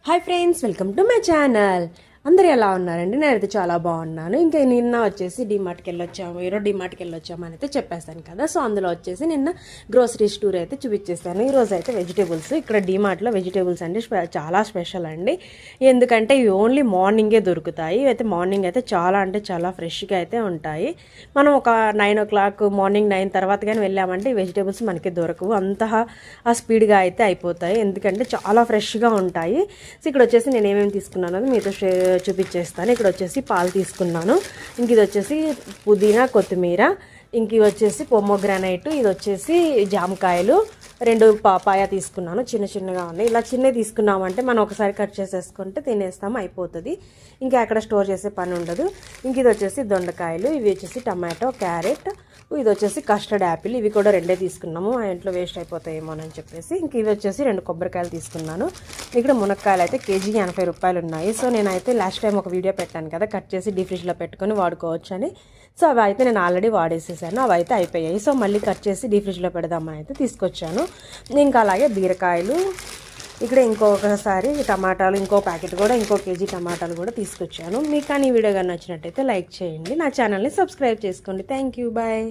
Hi friends, welcome to my channel. అందరూ ఎలా ఉన్నారండి? నేనైతే చాలా బాగున్నాను. ఇంకా నిన్న వచ్చేసి డిమార్ట్కి వెళ్ళొచ్చాము, ఈరోజు డిమార్ట్కి వెళ్ళొచ్చాము అని అయితే చెప్పేశాను కదా. సో అందులో వచ్చేసి నిన్న గ్రోసరీ స్టోర్ అయితే చూపించేస్తాను. ఈరోజు అయితే వెజిటేబుల్స్, ఇక్కడ డిమార్ట్లో వెజిటేబుల్స్ అంటే చాలా స్పెషల్ అండి. ఎందుకంటే ఇవి ఓన్లీ మార్నింగే దొరుకుతాయి. అయితే మార్నింగ్ అయితే చాలా అంటే చాలా ఫ్రెష్గా అయితే ఉంటాయి. మనం ఒక 9 o'clock మార్నింగ్ 9 తర్వాత కానీ వెళ్ళామంటే ఈ వెజిటేబుల్స్ మనకి దొరకవు, అంత స్పీడ్గా అయితే అయిపోతాయి. ఎందుకంటే చాలా ఫ్రెష్గా ఉంటాయి. సో ఇక్కడ వచ్చేసి నేను ఏమేమి తీసుకున్నాను అది మీతో చూపించేస్తాను. ఇక్కడ వచ్చేసి పాలు తీసుకున్నాను, ఇంక ఇది వచ్చేసి పుదీనా, కొత్తిమీర, ఇంక ఇవి వచ్చేసి పొమోగ్రానైట్, ఇది వచ్చేసి జామకాయలు, 2 పాపాయ తీసుకున్నాను. చిన్న చిన్నగా ఉన్నాయి. ఇలా చిన్నవి తీసుకున్నామంటే మనం ఒకసారి కట్ చేసేసుకుంటే తినేస్తాము, అయిపోతుంది. ఇంకా అక్కడ స్టోర్ చేసే పని ఉండదు. ఇంక ఇది వచ్చేసి దొండకాయలు, ఇవి వచ్చేసి టమాటో, క్యారెట్, ఇది వచ్చేసి కస్టర్డ్ యాపిల్, ఇవి కూడా 2 తీసుకున్నాము, ఆ ఇంట్లో వేస్ట్ అయిపోతాయేమో అని చెప్పేసి. ఇంక ఇవి వచ్చేసి 2 కొబ్బరికాయలు తీసుకున్నాను. ఇక్కడ మునక్కాయలు అయితే కేజీకి 80 రూపాయలు ఉన్నాయి. సో నేనైతే లాస్ట్ టైం ఒక వీడియో పెట్టాను కదా, కట్ చేసి డీప్ ఫ్రిడ్జ్లో పెట్టుకొని వాడుకోవచ్చు అని. సో అవి అయితే నేను ఆల్రెడీ వాడేసేసాను, అవి అయితే అయిపోయాయి. సో మళ్ళీ కట్ చేసి డీప్ ఫ్రిడ్జ్లో పెడదామని అయితే తీసుకొచ్చాను. ఇంకా అలాగే బీరకాయలు, ఇక్కడ ఇంకొకసారి టమాటాలు, ఇంకో ప్యాకెట్ కూడా, ఇంకో కేజీ టమాటాలు కూడా తీసుకొచ్చాను. మీకు కానీ ఈ వీడియో కానీ నచ్చినట్టయితే లైక్ చేయండి, నా ఛానల్ని సబ్స్క్రైబ్ చేసుకోండి. Thank you, bye.